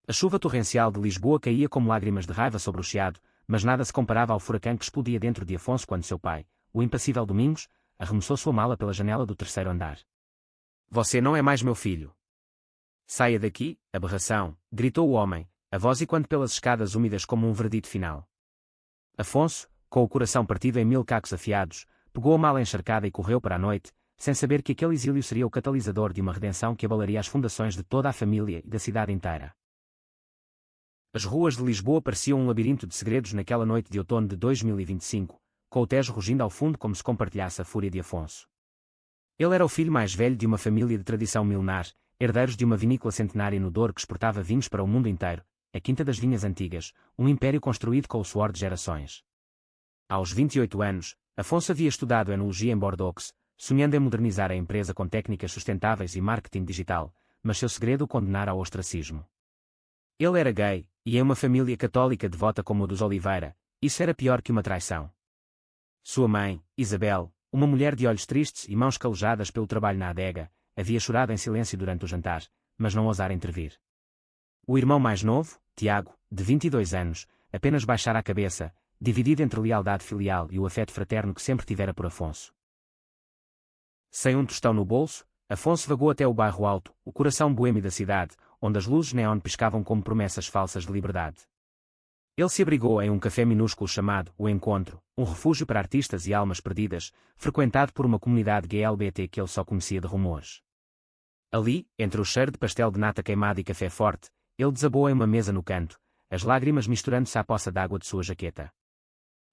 A chuva torrencial de Lisboa caía como lágrimas de raiva sobre o chiado, mas nada se comparava ao furacão que explodia dentro de Afonso quando seu pai, o impassível Domingos, arremessou sua mala pela janela do terceiro andar. "Você não é mais meu filho. Saia daqui, aberração", gritou o homem, a voz ecoando pelas escadas úmidas como um veredito final. Afonso, com o coração partido em 1000 cacos afiados, pegou a mala encharcada e correu para a noite, sem saber que aquele exílio seria o catalisador de uma redenção que abalaria as fundações de toda a família e da cidade inteira. As ruas de Lisboa pareciam um labirinto de segredos naquela noite de outono de 2025, com o Tejo rugindo ao fundo como se compartilhasse a fúria de Afonso. Ele era o filho mais velho de uma família de tradição milenar, herdeiros de uma vinícola centenária no Douro que exportava vinhos para o mundo inteiro, a Quinta das Vinhas Antigas, um império construído com o suor de gerações. Aos 28 anos, Afonso havia estudado enologia em Bordeaux, sonhando em modernizar a empresa com técnicas sustentáveis e marketing digital, mas seu segredo o condenara ao ostracismo. Ele era gay, e em uma família católica devota como a dos Oliveira, isso era pior que uma traição. Sua mãe, Isabel, uma mulher de olhos tristes e mãos calejadas pelo trabalho na adega, havia chorado em silêncio durante o jantar, mas não ousara intervir. O irmão mais novo, Tiago, de 22 anos, apenas baixara a cabeça, dividido entre a lealdade filial e o afeto fraterno que sempre tivera por Afonso. Sem um tostão no bolso, Afonso vagou até o bairro Alto, o coração boêmio da cidade, onde as luzes neon piscavam como promessas falsas de liberdade. Ele se abrigou em um café minúsculo chamado O Encontro, um refúgio para artistas e almas perdidas, frequentado por uma comunidade GLBT que ele só conhecia de rumores. Ali, entre o cheiro de pastel de nata queimado e café forte, ele desabou em uma mesa no canto, as lágrimas misturando-se à poça d'água de sua jaqueta.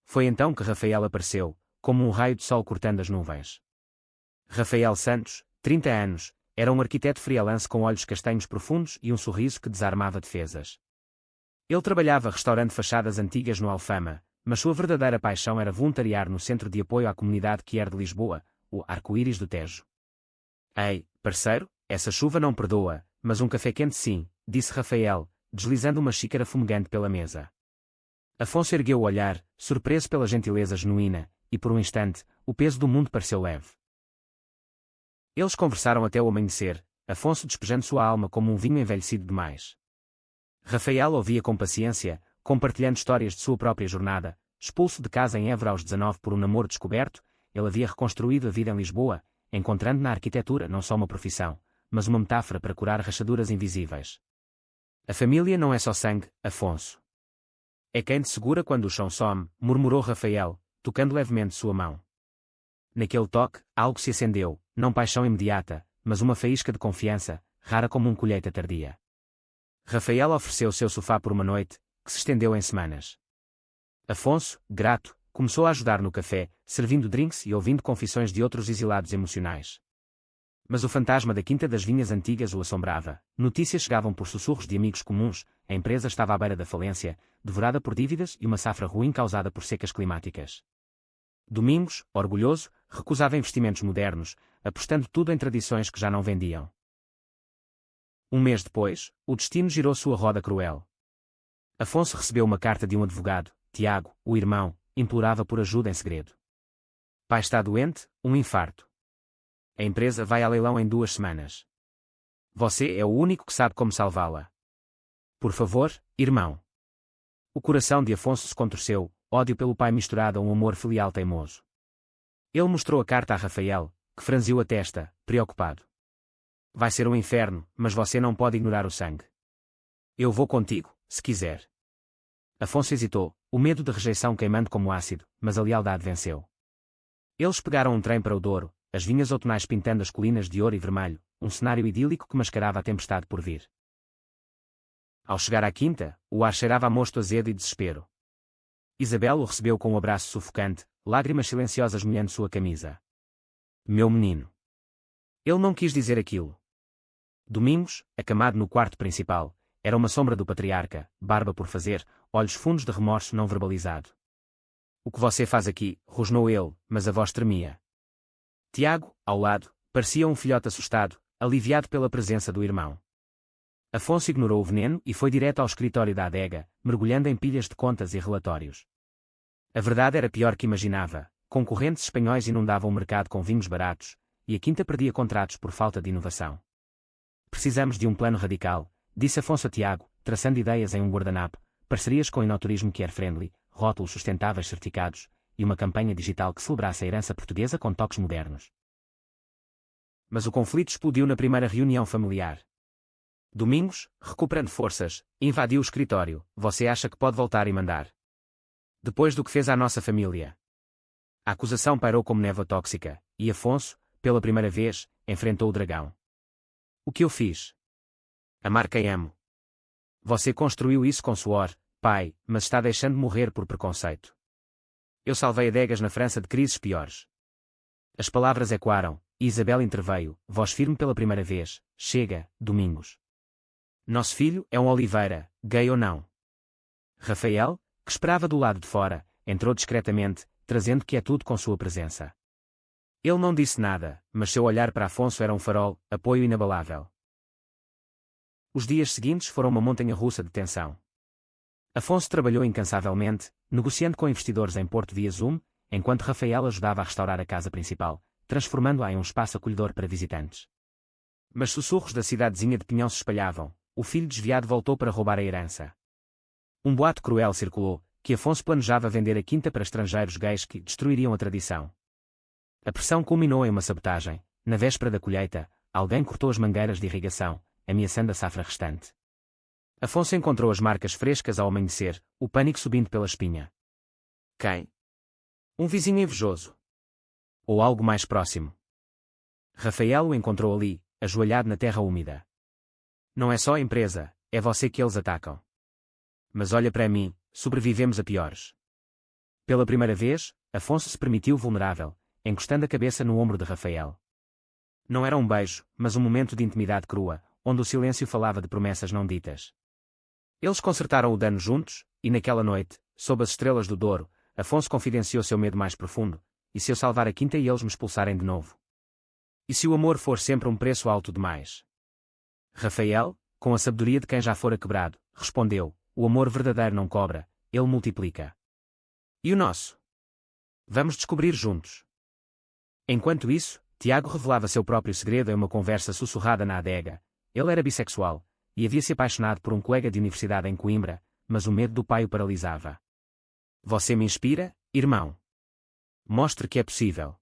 Foi então que Rafael apareceu, como um raio de sol cortando as nuvens. Rafael Santos, 30 anos, era um arquiteto freelance com olhos castanhos profundos e um sorriso que desarmava defesas. Ele trabalhava restaurando fachadas antigas no Alfama, mas sua verdadeira paixão era voluntariar no Centro de Apoio à Comunidade Queer de Lisboa, o Arco-Íris do Tejo. "Ei, parceiro, essa chuva não perdoa, mas um café quente sim", disse Rafael, deslizando uma xícara fumegante pela mesa. Afonso ergueu o olhar, surpreso pela gentileza genuína, e por um instante, o peso do mundo pareceu leve. Eles conversaram até o amanhecer, Afonso despejando sua alma como um vinho envelhecido demais. Rafael ouvia com paciência, compartilhando histórias de sua própria jornada. Expulso de casa em Évora aos 19 por um namoro descoberto, ele havia reconstruído a vida em Lisboa, encontrando na arquitetura não só uma profissão, mas uma metáfora para curar rachaduras invisíveis. "A família não é só sangue, Afonso. É quem te segura quando o chão some", murmurou Rafael, tocando levemente sua mão. Naquele toque, algo se acendeu, não paixão imediata, mas uma faísca de confiança, rara como colheita tardia. Rafael ofereceu seu sofá por uma noite, que se estendeu em semanas. Afonso, grato, começou a ajudar no café, servindo drinks e ouvindo confissões de outros exilados emocionais. Mas o fantasma da Quinta das Vinhas Antigas o assombrava. Notícias chegavam por sussurros de amigos comuns, a empresa estava à beira da falência, devorada por dívidas e uma safra ruim causada por secas climáticas. Domingos, orgulhoso, recusava investimentos modernos, apostando tudo em tradições que já não vendiam. Um mês depois, o destino girou sua roda cruel. Afonso recebeu uma carta de um advogado. Tiago, o irmão, implorava por ajuda em segredo. "Pai está doente, um infarto. A empresa vai a leilão em 2 semanas. Você é o único que sabe como salvá-la. Por favor, irmão." O coração de Afonso se contorceu, ódio pelo pai misturado a um amor filial teimoso. Ele mostrou a carta a Rafael, que franziu a testa, preocupado. "Vai ser um inferno, mas você não pode ignorar o sangue. Eu vou contigo, se quiser." Afonso hesitou, o medo de rejeição queimando como ácido, mas a lealdade venceu. Eles pegaram um trem para o Douro, as vinhas outonais pintando as colinas de ouro e vermelho, um cenário idílico que mascarava a tempestade por vir. Ao chegar à quinta, o ar cheirava a mosto azedo e desespero. Isabel o recebeu com um abraço sufocante, lágrimas silenciosas molhando sua camisa. "Meu menino." Ele não quis dizer aquilo. Domingos, acamado no quarto principal, era uma sombra do patriarca, barba por fazer, olhos fundos de remorso não verbalizado. "O que você faz aqui?", rosnou ele, mas a voz tremia. Tiago, ao lado, parecia um filhote assustado, aliviado pela presença do irmão. Afonso ignorou o veneno e foi direto ao escritório da adega, mergulhando em pilhas de contas e relatórios. A verdade era pior que imaginava, concorrentes espanhóis inundavam o mercado com vinhos baratos, e a quinta perdia contratos por falta de inovação. "Precisamos de um plano radical", disse Afonso a Tiago, traçando ideias em um guardanapo, parcerias com enoturismo care-friendly, rótulos sustentáveis certificados, e uma campanha digital que celebrasse a herança portuguesa com toques modernos. Mas o conflito explodiu na primeira reunião familiar. Domingos, recuperando forças, invadiu o escritório. Você acha que pode voltar e mandar? Depois do que fez à nossa família. A acusação pairou como névoa tóxica, e Afonso, pela primeira vez, enfrentou o dragão. O que eu fiz? Amar quem amo. Você construiu isso com suor, pai, mas está deixando morrer por preconceito. Eu salvei adegas na França de crises piores. As palavras ecoaram, e Isabel interveio, voz firme pela primeira vez. Chega, Domingos. Nosso filho é um Oliveira, gay ou não. Rafael, que esperava do lado de fora, entrou discretamente, trazendo quietude com sua presença. Ele não disse nada, mas seu olhar para Afonso era um farol, apoio inabalável. Os dias seguintes foram uma montanha-russa de tensão. Afonso trabalhou incansavelmente, negociando com investidores em Porto via Zoom, enquanto Rafael ajudava a restaurar a casa principal, transformando-a em um espaço acolhedor para visitantes. Mas sussurros da cidadezinha de Pinhão se espalhavam. O filho desviado voltou para roubar a herança. Um boato cruel circulou, que Afonso planejava vender a quinta para estrangeiros gays que destruiriam a tradição. A pressão culminou em uma sabotagem. Na véspera da colheita, alguém cortou as mangueiras de irrigação, ameaçando a safra restante. Afonso encontrou as marcas frescas ao amanhecer, o pânico subindo pela espinha. Quem? Um vizinho invejoso. Ou algo mais próximo. Rafael o encontrou ali, ajoelhado na terra úmida. Não é só a empresa, é você que eles atacam. Mas olha para mim, sobrevivemos a piores. Pela primeira vez, Afonso se permitiu vulnerável, encostando a cabeça no ombro de Rafael. Não era um beijo, mas um momento de intimidade crua, onde o silêncio falava de promessas não ditas. Eles consertaram o dano juntos, e naquela noite, sob as estrelas do Douro, Afonso confidenciou seu medo mais profundo. E se eu salvar a quinta e eles me expulsarem de novo? E se o amor for sempre um preço alto demais? Rafael, com a sabedoria de quem já fora quebrado, respondeu: o amor verdadeiro não cobra, ele multiplica. E o nosso? Vamos descobrir juntos. Enquanto isso, Tiago revelava seu próprio segredo em uma conversa sussurrada na adega. Ele era bissexual, e havia se apaixonado por um colega de universidade em Coimbra, mas o medo do pai o paralisava. Você me inspira, irmão. Mostre que é possível.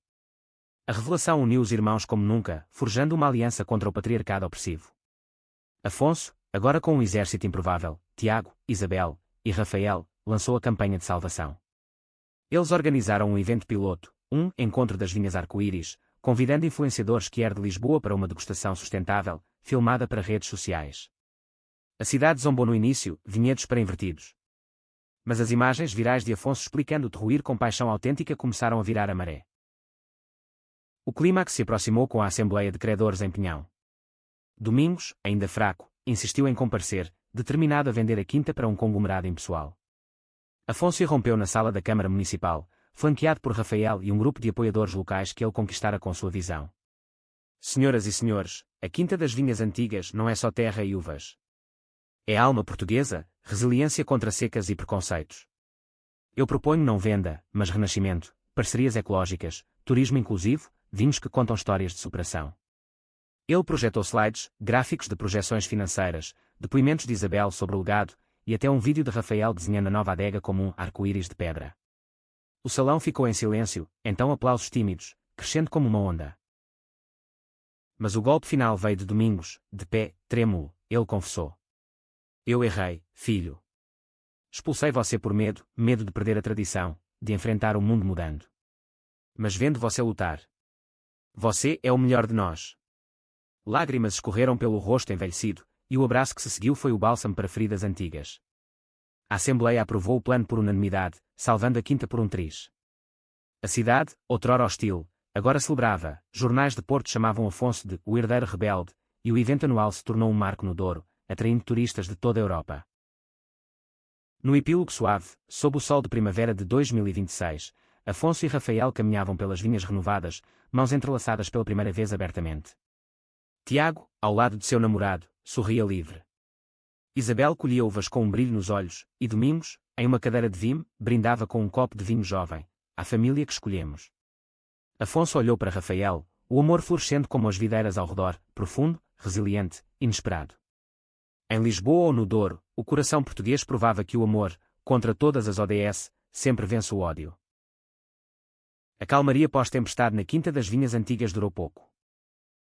A revelação uniu os irmãos como nunca, forjando uma aliança contra o patriarcado opressivo. Afonso, agora com um exército improvável, Tiago, Isabel e Rafael, lançou a campanha de salvação. Eles organizaram um evento piloto, um encontro das vinhas arco-íris, convidando influenciadores que de Lisboa para uma degustação sustentável, filmada para redes sociais. A cidade zombou no início, vinhedos para invertidos. Mas as imagens virais de Afonso explicando o terroir com paixão autêntica começaram a virar a maré. O clímax se aproximou com a Assembleia de Credores em Pinhão. Domingos, ainda fraco, insistiu em comparecer, determinado a vender a quinta para um conglomerado impessoal. Afonso irrompeu na sala da Câmara Municipal, flanqueado por Rafael e um grupo de apoiadores locais que ele conquistara com sua visão. Senhoras e senhores, a Quinta das Vinhas Antigas não é só terra e uvas. É alma portuguesa, resiliência contra secas e preconceitos. Eu proponho não venda, mas renascimento, parcerias ecológicas, turismo inclusivo, vinhos que contam histórias de superação. Ele projetou slides, gráficos de projeções financeiras, depoimentos de Isabel sobre o legado, e até um vídeo de Rafael desenhando a nova adega como um arco-íris de pedra. O salão ficou em silêncio, então aplausos tímidos, crescendo como uma onda. Mas o golpe final veio de Domingos, de pé, trêmulo, ele confessou. Eu errei, filho. Expulsei você por medo, medo de perder a tradição, de enfrentar o mundo mudando. Mas vendo você lutar. Você é o melhor de nós. Lágrimas escorreram pelo rosto envelhecido, e o abraço que se seguiu foi o bálsamo para feridas antigas. A Assembleia aprovou o plano por unanimidade, salvando a quinta por um triz. A cidade, outrora hostil, agora celebrava, jornais de Porto chamavam Afonso de o herdeiro rebelde, e o evento anual se tornou um marco no Douro, atraindo turistas de toda a Europa. No epílogo suave, sob o sol de primavera de 2026, Afonso e Rafael caminhavam pelas vinhas renovadas, mãos entrelaçadas pela primeira vez abertamente. Tiago, ao lado de seu namorado, sorria livre. Isabel colhia uvas com um brilho nos olhos, e Domingos, em uma cadeira de vime, brindava com um copo de vinho jovem, a família que escolhemos. Afonso olhou para Rafael, o amor florescendo como as videiras ao redor, profundo, resiliente, inesperado. Em Lisboa ou no Douro, o coração português provava que o amor, contra todas as ODS, sempre vence o ódio. A calmaria pós-tempestade na Quinta das Vinhas Antigas durou pouco.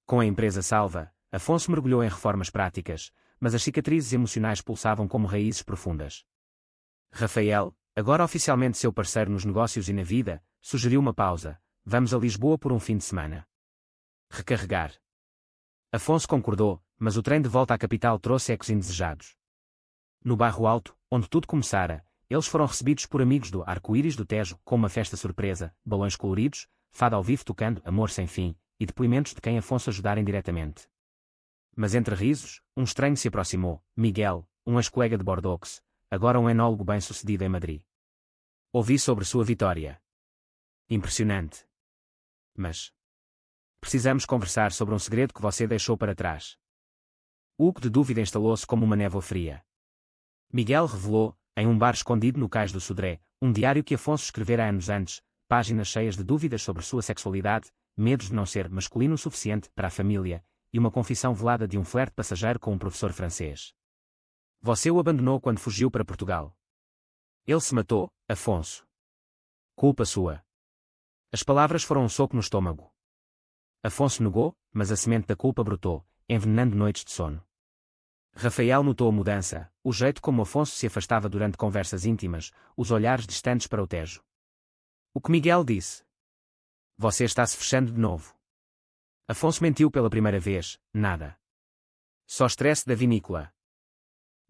Com a empresa salva, Afonso mergulhou em reformas práticas, mas as cicatrizes emocionais pulsavam como raízes profundas. Rafael, agora oficialmente seu parceiro nos negócios e na vida, sugeriu uma pausa. Vamos a Lisboa por um fim de semana. Recarregar. Afonso concordou, mas o trem de volta à capital trouxe ecos indesejados. No Bairro Alto, onde tudo começara, eles foram recebidos por amigos do Arco-Íris do Tejo com uma festa surpresa, balões coloridos, fado ao vivo tocando Amor Sem Fim, e depoimentos de quem Afonso ajudara indiretamente. Mas entre risos, um estranho se aproximou, Miguel, um ex-colega de Bordeaux, agora um enólogo bem-sucedido em Madrid. Ouvi sobre sua vitória. Impressionante. Mas precisamos conversar sobre um segredo que você deixou para trás. O halo de dúvida instalou-se como uma névoa fria. Miguel revelou, em um bar escondido no cais do Sodré, um diário que Afonso escrevera anos antes, páginas cheias de dúvidas sobre sua sexualidade, medos de não ser masculino o suficiente para a família, e uma confissão velada de um flerte passageiro com um professor francês. Você o abandonou quando fugiu para Portugal. Ele se matou, Afonso. Culpa sua. As palavras foram um soco no estômago. Afonso negou, mas a semente da culpa brotou, envenenando noites de sono. Rafael notou a mudança, o jeito como Afonso se afastava durante conversas íntimas, os olhares distantes para o Tejo. O que Miguel disse? Você está se fechando de novo. Afonso mentiu pela primeira vez, nada. Só estresse da vinícola.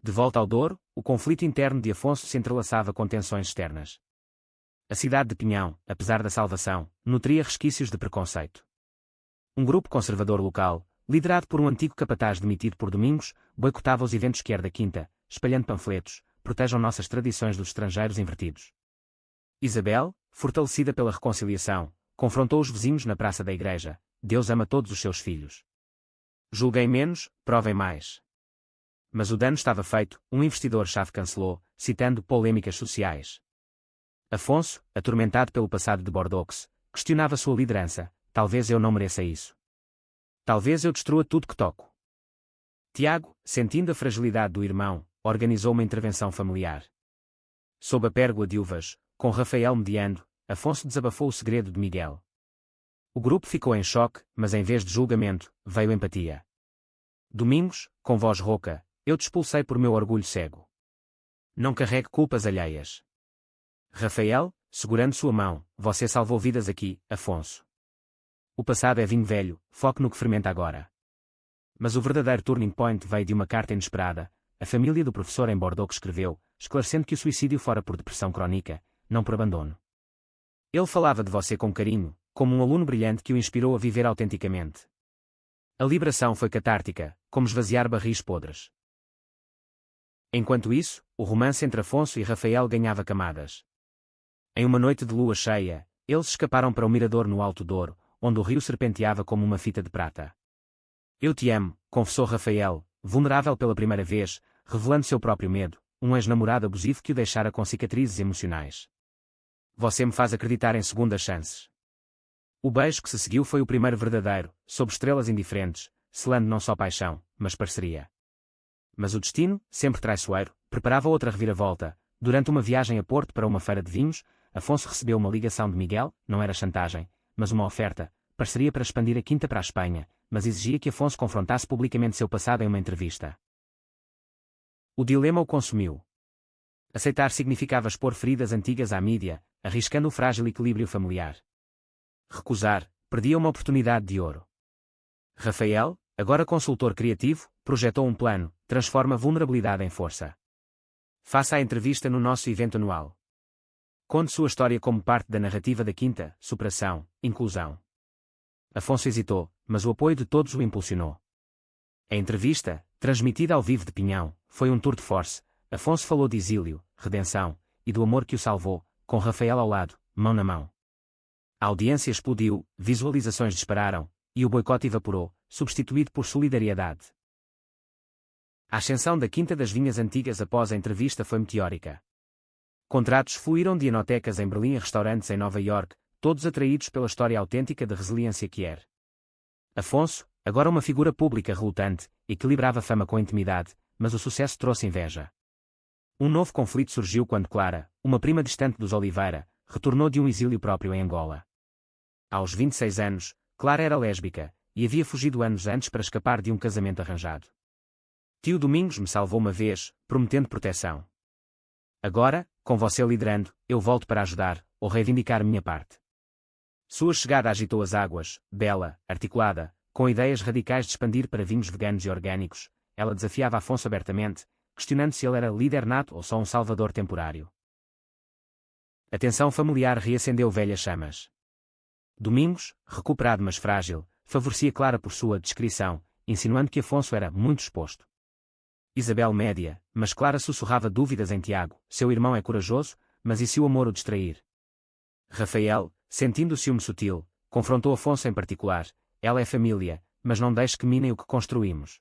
De volta ao Douro, o conflito interno de Afonso se entrelaçava com tensões externas. A cidade de Pinhão, apesar da salvação, nutria resquícios de preconceito. Um grupo conservador local, liderado por um antigo capataz demitido por Domingos, boicotava os eventos que da Quinta, espalhando panfletos, protejam nossas tradições dos estrangeiros invertidos. Isabel, fortalecida pela reconciliação, confrontou os vizinhos na praça da igreja, Deus ama todos os seus filhos. Julguem menos, provem mais. Mas o dano estava feito, um investidor-chave cancelou, citando polêmicas sociais. Afonso, atormentado pelo passado de Bordeaux, questionava sua liderança, talvez eu não mereça isso. Talvez eu destrua tudo que toco. Tiago, sentindo a fragilidade do irmão, organizou uma intervenção familiar. Sob a pérgola de uvas, com Rafael mediando, Afonso desabafou o segredo de Miguel. O grupo ficou em choque, mas em vez de julgamento, veio empatia. Domingos, com voz rouca, eu te expulsei por meu orgulho cego. Não carregue culpas alheias. Rafael, segurando sua mão, você salvou vidas aqui, Afonso. O passado é vinho velho, foque no que fermenta agora. Mas o verdadeiro turning point veio de uma carta inesperada. A família do professor em Bordeaux escreveu, esclarecendo que o suicídio fora por depressão crónica, não por abandono. Ele falava de você com carinho, como um aluno brilhante que o inspirou a viver autenticamente. A liberação foi catártica, como esvaziar barris podres. Enquanto isso, o romance entre Afonso e Rafael ganhava camadas. Em uma noite de lua cheia, eles escaparam para o mirador no Alto Douro, onde o rio serpenteava como uma fita de prata. Eu te amo, confessou Rafael, vulnerável pela primeira vez, revelando seu próprio medo, um ex-namorado abusivo que o deixara com cicatrizes emocionais. Você me faz acreditar em segundas chances. O beijo que se seguiu foi o primeiro verdadeiro, sob estrelas indiferentes, selando não só paixão, mas parceria. Mas o destino, sempre traiçoeiro, preparava outra reviravolta. Durante uma viagem a Porto para uma feira de vinhos, Afonso recebeu uma ligação de Miguel, não era chantagem, mas uma oferta, parceria para expandir a Quinta para a Espanha, mas exigia que Afonso confrontasse publicamente seu passado em uma entrevista. O dilema o consumiu. Aceitar significava expor feridas antigas à mídia, arriscando o frágil equilíbrio familiar. Recusar, perdia uma oportunidade de ouro. Rafael, agora consultor criativo, projetou um plano, transforma vulnerabilidade em força. Faça a entrevista no nosso evento anual. Conte sua história como parte da narrativa da Quinta, superação, inclusão. Afonso hesitou, mas o apoio de todos o impulsionou. A entrevista, transmitida ao vivo de Pinhão, foi um tour de force. Afonso falou de exílio, redenção, e do amor que o salvou, com Rafael ao lado, mão na mão. A audiência explodiu, visualizações dispararam, e o boicote evaporou, substituído por solidariedade. A ascensão da Quinta das Vinhas Antigas após a entrevista foi meteórica. Contratos fluíram de enotecas em Berlim a restaurantes em Nova York, todos atraídos pela história autêntica de resiliência que Afonso, agora uma figura pública relutante, equilibrava fama com intimidade, mas o sucesso trouxe inveja. Um novo conflito surgiu quando Clara, uma prima distante dos Oliveira, retornou de um exílio próprio em Angola. Aos 26 anos, Clara era lésbica, e havia fugido anos antes para escapar de um casamento arranjado. Tio Domingos me salvou uma vez, prometendo proteção. Agora, com você liderando, eu volto para ajudar, ou reivindicar minha parte. Sua chegada agitou as águas, bela, articulada, com ideias radicais de expandir para vinhos veganos e orgânicos. Ela desafiava Afonso abertamente, questionando se ele era líder nato ou só um salvador temporário. A tensão familiar reacendeu velhas chamas. Domingos, recuperado mas frágil, favorecia Clara por sua discrição, insinuando que Afonso era muito exposto. Isabel média, mas Clara sussurrava dúvidas em Tiago: seu irmão é corajoso, mas e se o amor o distrair? Rafael, sentindo o ciúme sutil, confrontou Afonso em particular: ela é família, mas não deixe que minem o que construímos.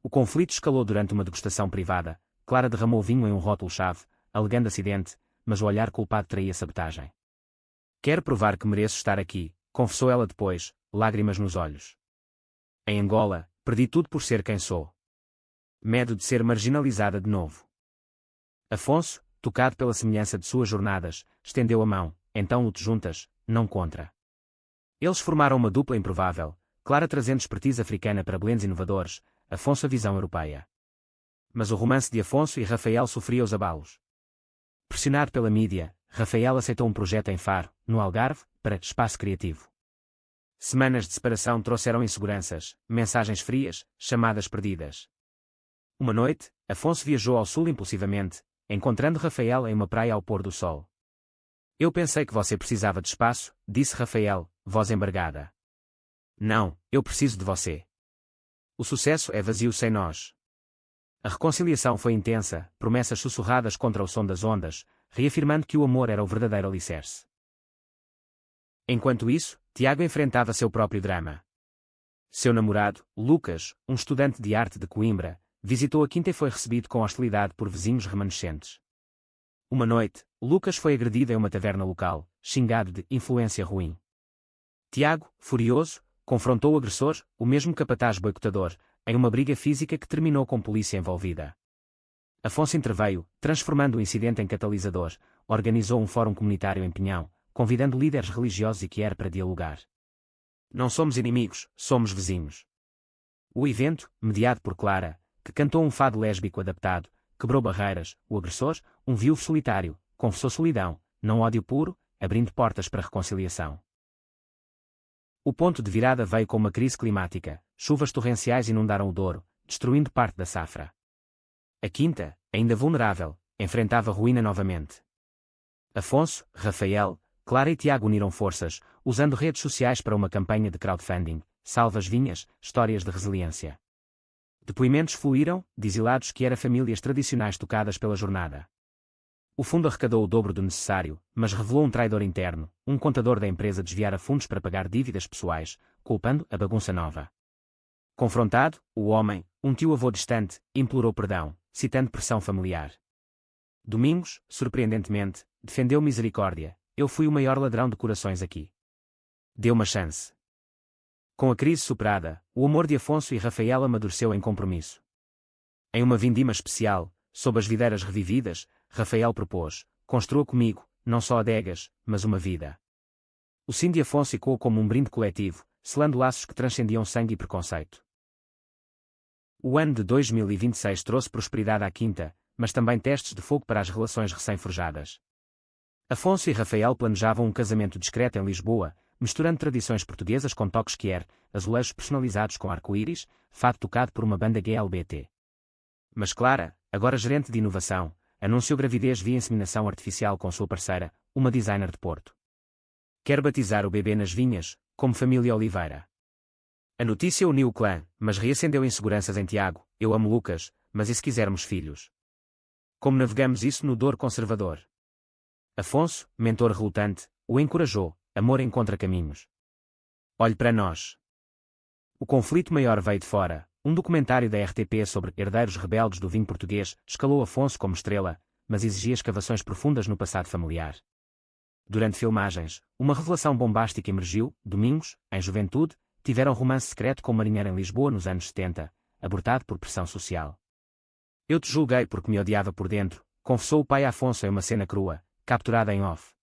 O conflito escalou durante uma degustação privada. Clara derramou vinho em um rótulo-chave, alegando acidente, mas o olhar culpado traía sabotagem. Quero provar que mereço estar aqui, confessou ela depois, lágrimas nos olhos. Em Angola, perdi tudo por ser quem sou. Medo de ser marginalizada de novo. Afonso, tocado pela semelhança de suas jornadas, estendeu a mão: então lute juntas, não contra. Eles formaram uma dupla improvável, Clara trazendo expertise africana para blends inovadores, Afonso a visão europeia. Mas o romance de Afonso e Rafael sofria os abalos. Pressionado pela mídia, Rafael aceitou um projeto em Faro, no Algarve, para espaço criativo. Semanas de separação trouxeram inseguranças, mensagens frias, chamadas perdidas. Uma noite, Afonso viajou ao sul impulsivamente, encontrando Rafael em uma praia ao pôr do sol. Eu pensei que você precisava de espaço, disse Rafael, voz embargada. Não, eu preciso de você. O sucesso é vazio sem nós. A reconciliação foi intensa, promessas sussurradas contra o som das ondas, reafirmando que o amor era o verdadeiro alicerce. Enquanto isso, Tiago enfrentava seu próprio drama. Seu namorado, Lucas, um estudante de arte de Coimbra, visitou a quinta e foi recebido com hostilidade por vizinhos remanescentes. Uma noite, Lucas foi agredido em uma taverna local, xingado de influência ruim. Tiago, furioso, confrontou o agressor, o mesmo capataz boicotador, em uma briga física que terminou com polícia envolvida. Afonso interveio, transformando o incidente em catalisador, organizou um fórum comunitário em Pinhão, convidando líderes religiosos e quer para dialogar. Não somos inimigos, somos vizinhos. O evento, mediado por Clara, que cantou um fado lésbico adaptado, quebrou barreiras. O agressor, um viúvo solitário, confessou solidão, não ódio puro, abrindo portas para reconciliação. O ponto de virada veio com uma crise climática. Chuvas torrenciais inundaram o Douro, destruindo parte da safra. A quinta, ainda vulnerável, enfrentava ruína novamente. Afonso, Rafael, Clara e Tiago uniram forças, usando redes sociais para uma campanha de crowdfunding: Salva as vinhas, histórias de resiliência. Depoimentos fluíram, dizilados que eram famílias tradicionais tocadas pela jornada. O fundo arrecadou o dobro do necessário, mas revelou um traidor interno, um contador da empresa desviara fundos para pagar dívidas pessoais, culpando a bagunça nova. Confrontado, o homem, um tio-avô distante, implorou perdão, citando pressão familiar. Domingos, surpreendentemente, defendeu misericórdia: eu fui o maior ladrão de corações aqui. Deu uma chance. Com a crise superada, o amor de Afonso e Rafael amadureceu em compromisso. Em uma vindima especial, sob as videiras revividas, Rafael propôs: construa comigo, não só adegas, mas uma vida. O sim de Afonso ecoou como um brinde coletivo, selando laços que transcendiam sangue e preconceito. O ano de 2026 trouxe prosperidade à quinta, mas também testes de fogo para as relações recém-forjadas. Afonso e Rafael planejavam um casamento discreto em Lisboa, misturando tradições portuguesas com toques queer, azulejos personalizados com arco-íris, fado tocado por uma banda GLBT. Mas Clara, agora gerente de inovação, anunciou gravidez via inseminação artificial com sua parceira, uma designer de Porto. Quer batizar o bebê nas vinhas, como família Oliveira. A notícia uniu o clã, mas reacendeu inseguranças em Tiago: eu amo Lucas, mas e se quisermos filhos? Como navegamos isso no Douro conservador? Afonso, mentor relutante, o encorajou: amor encontra caminhos. Olhe para nós. O conflito maior veio de fora. Um documentário da RTP sobre herdeiros rebeldes do vinho português escalou Afonso como estrela, mas exigia escavações profundas no passado familiar. Durante filmagens, uma revelação bombástica emergiu: Domingos, em juventude, tiveram romance secreto com um marinheiro em Lisboa nos anos 70, abortado por pressão social. Eu te julguei porque me odiava por dentro, confessou o pai Afonso em uma cena crua, capturada em off.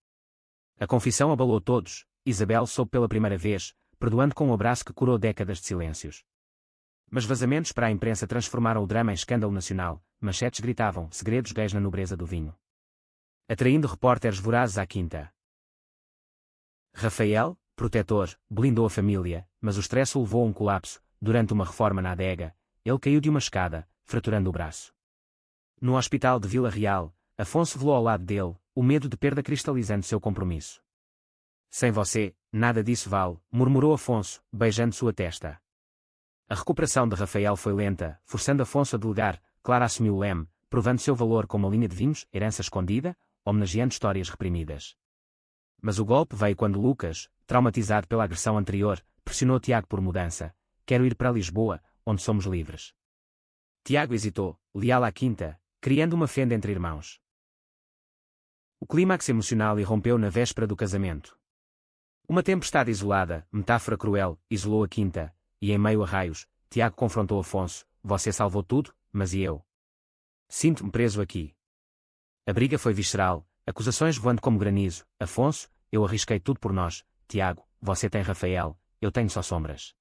A confissão abalou todos. Isabel soube pela primeira vez, perdoando com um abraço que curou décadas de silêncios. Mas vazamentos para a imprensa transformaram o drama em escândalo nacional, manchetes gritavam segredos gays na nobreza do vinho, atraindo repórteres vorazes à quinta. Rafael, protetor, blindou a família, mas o stress o levou a um colapso. Durante uma reforma na adega, ele caiu de uma escada, fraturando o braço. No hospital de Vila Real, Afonso velou ao lado dele, o medo de perda cristalizando seu compromisso. Sem você, nada disso vale, murmurou Afonso, beijando sua testa. A recuperação de Rafael foi lenta, forçando Afonso a delegar. Clara assumiu o leme, provando seu valor como uma linha de vinhos, herança escondida, homenageando histórias reprimidas. Mas o golpe veio quando Lucas, traumatizado pela agressão anterior, pressionou Tiago por mudança. Quero ir para Lisboa, onde somos livres. Tiago hesitou, leal à quinta, criando uma fenda entre irmãos. O clímax emocional irrompeu na véspera do casamento. Uma tempestade isolada, metáfora cruel, isolou a quinta, e em meio a raios, Tiago confrontou Afonso. Você salvou tudo, mas e eu? Sinto-me preso aqui. A briga foi visceral, acusações voando como granizo. Afonso, eu arrisquei tudo por nós. Tiago, você tem Rafael, eu tenho só sombras.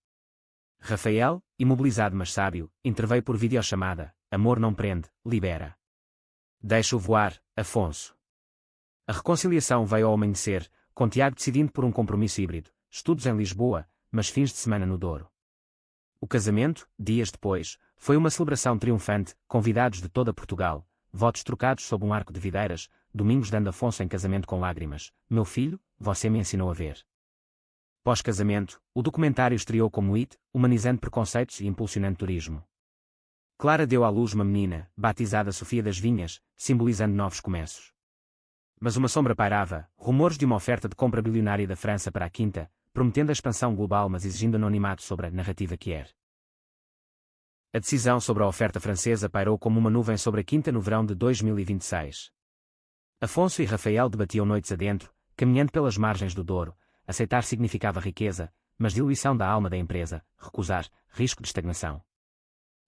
Rafael, imobilizado mas sábio, interveio por videochamada. Amor não prende, libera. Deixa-o voar, Afonso. A reconciliação veio ao amanhecer, com Tiago decidindo por um compromisso híbrido, estudos em Lisboa, mas fins de semana no Douro. O casamento, dias depois, foi uma celebração triunfante, convidados de toda Portugal, votos trocados sob um arco de videiras. Domingos dando Afonso em casamento com lágrimas. Meu filho, você me ensinou a ver. Pós-casamento, o documentário estreou como hit, humanizando preconceitos e impulsionando turismo. Clara deu à luz uma menina, batizada Sofia das Vinhas, simbolizando novos começos. Mas uma sombra pairava, rumores de uma oferta de compra bilionária da França para a quinta, prometendo a expansão global mas exigindo anonimato sobre a narrativa que era. A decisão sobre a oferta francesa pairou como uma nuvem sobre a quinta no verão de 2026. Afonso e Rafael debatiam noites adentro, caminhando pelas margens do Douro. Aceitar significava riqueza, mas diluição da alma da empresa. Recusar, risco de estagnação.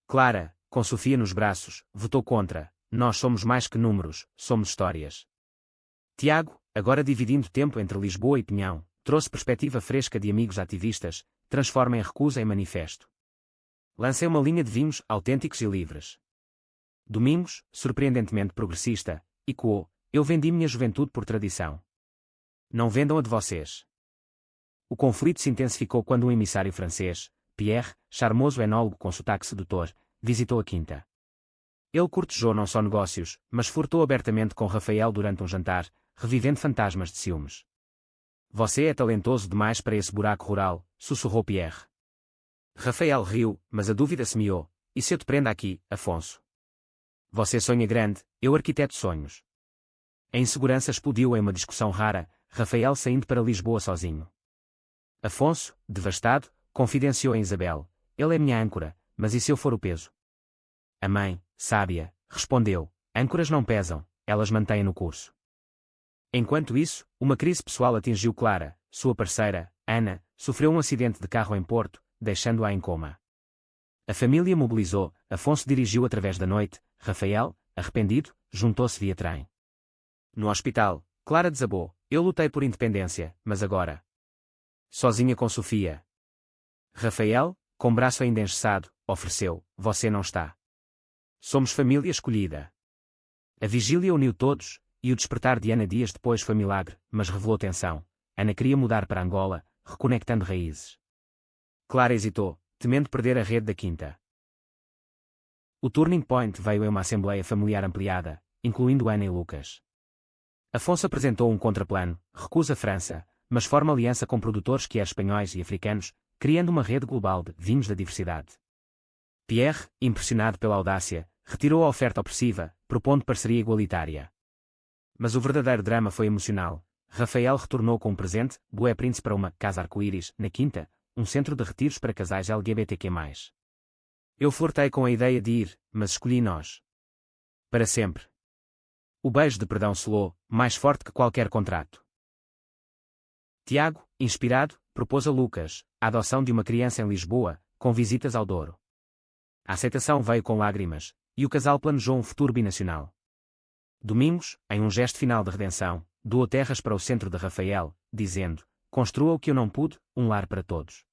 Clara, com Sofia nos braços, votou contra. Nós somos mais que números, somos histórias. Tiago, agora dividindo tempo entre Lisboa e Pinhão, trouxe perspectiva fresca de amigos ativistas, transforma em recusa em manifesto. Lancei uma linha de vinhos autênticos e livres. Domingos, surpreendentemente progressista, ecoou. Eu vendi minha juventude por tradição. Não vendam a de vocês. O conflito se intensificou quando um emissário francês, Pierre, charmoso enólogo com sotaque sedutor, visitou a quinta. Ele cortejou não só negócios, mas furtou abertamente com Rafael durante um jantar, revivendo fantasmas de ciúmes. Você é talentoso demais para esse buraco rural, sussurrou Pierre. Rafael riu, mas a dúvida semeou. E se eu te prenda aqui, Afonso? Você sonha grande, eu arquiteto sonhos. A insegurança explodiu em uma discussão rara, Rafael saindo para Lisboa sozinho. Afonso, devastado, confidenciou em Isabel. Ele é minha âncora, mas e se eu for o peso? A mãe, sábia, respondeu. Âncoras não pesam, elas mantêm no curso. Enquanto isso, uma crise pessoal atingiu Clara, sua parceira, Ana, sofreu um acidente de carro em Porto, deixando-a em coma. A família mobilizou, Afonso dirigiu através da noite, Rafael, arrependido, juntou-se via trem. No hospital, Clara desabou. Eu lutei por independência, mas agora... Sozinha com Sofia. Rafael, com braço ainda engessado, ofereceu. Você não está. Somos família escolhida. A vigília uniu todos, e o despertar de Ana dias depois foi milagre, mas revelou tensão. Ana queria mudar para Angola, reconectando raízes. Clara hesitou, temendo perder a rede da quinta. O turning point veio em uma assembleia familiar ampliada, incluindo Ana e Lucas. Afonso apresentou um contraplano, recusa a França, mas forma aliança com produtores que espanhóis e africanos, criando uma rede global de vinhos da diversidade. Pierre, impressionado pela audácia, retirou a oferta opressiva, propondo parceria igualitária. Mas o verdadeiro drama foi emocional. Rafael retornou com um presente, Bué Príncipe para uma casa arco-íris, na quinta, um centro de retiros para casais LGBTQ+. Eu flertei com a ideia de ir, mas escolhi nós. Para sempre. O beijo de perdão soou, mais forte que qualquer contrato. Tiago, inspirado, propôs a Lucas a adoção de uma criança em Lisboa, com visitas ao Douro. A aceitação veio com lágrimas. E o casal planejou um futuro binacional. Domingos, em um gesto final de redenção, doou terras para o centro de Rafael, dizendo: construa o que eu não pude, um lar para todos.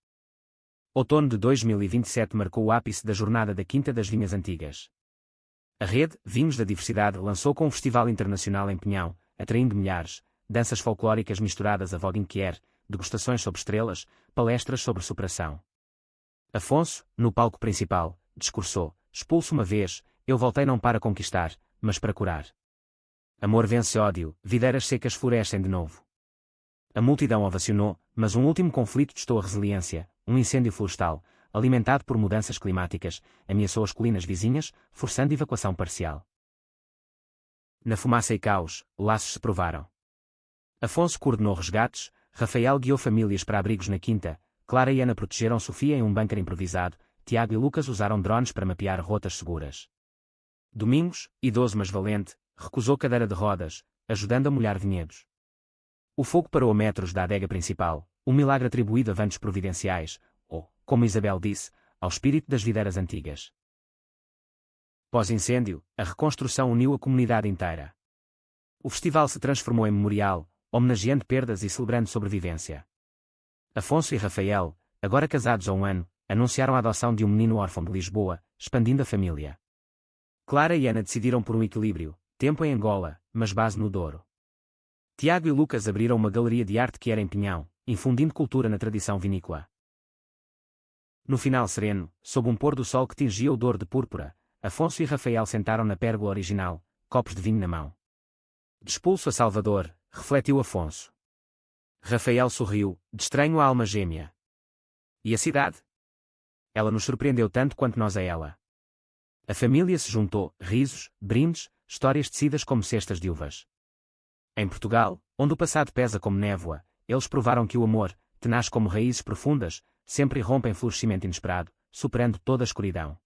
Outono de 2027 marcou o ápice da jornada da Quinta das Vinhas Antigas. A rede Vinhos da Diversidade lançou com um festival internacional em Pinhão, atraindo milhares, danças folclóricas misturadas a vodinquier, degustações sobre estrelas, palestras sobre superação. Afonso, no palco principal, discursou: expulso uma vez, eu voltei não para conquistar, mas para curar. Amor vence ódio, videiras secas florescem de novo. A multidão ovacionou, mas um último conflito testou a resiliência, um incêndio florestal, alimentado por mudanças climáticas, ameaçou as colinas vizinhas, forçando evacuação parcial. Na fumaça e caos, laços se provaram. Afonso coordenou resgates, Rafael guiou famílias para abrigos na Quinta, Clara e Ana protegeram Sofia em um bunker improvisado, Tiago e Lucas usaram drones para mapear rotas seguras. Domingos, idoso mas valente, recusou cadeira de rodas, ajudando a molhar vinhedos. O fogo parou a metros da adega principal, um milagre atribuído a ventos providenciais, ou, como Isabel disse, ao espírito das videiras antigas. Pós-incêndio, a reconstrução uniu a comunidade inteira. O festival se transformou em memorial, homenageando perdas e celebrando sobrevivência. Afonso e Rafael, agora casados há um ano, anunciaram a adoção de um menino órfão de Lisboa, expandindo a família. Clara e Ana decidiram por um equilíbrio, tempo em Angola, mas base no Douro. Tiago e Lucas abriram uma galeria de arte que era em Pinhão, infundindo cultura na tradição vinícola. No final sereno, sob um pôr do sol que tingia o Douro de púrpura, Afonso e Rafael sentaram na pérgola original, copos de vinho na mão. De expulso a Salvador, refletiu Afonso. Rafael sorriu, de estranho à alma gêmea. E a cidade? Ela nos surpreendeu tanto quanto nós a ela. A família se juntou, risos, brindes, histórias tecidas como cestas de uvas. Em Portugal, onde o passado pesa como névoa, eles provaram que o amor, tenaz como raízes profundas, sempre irrompe em florescimento inesperado, superando toda a escuridão.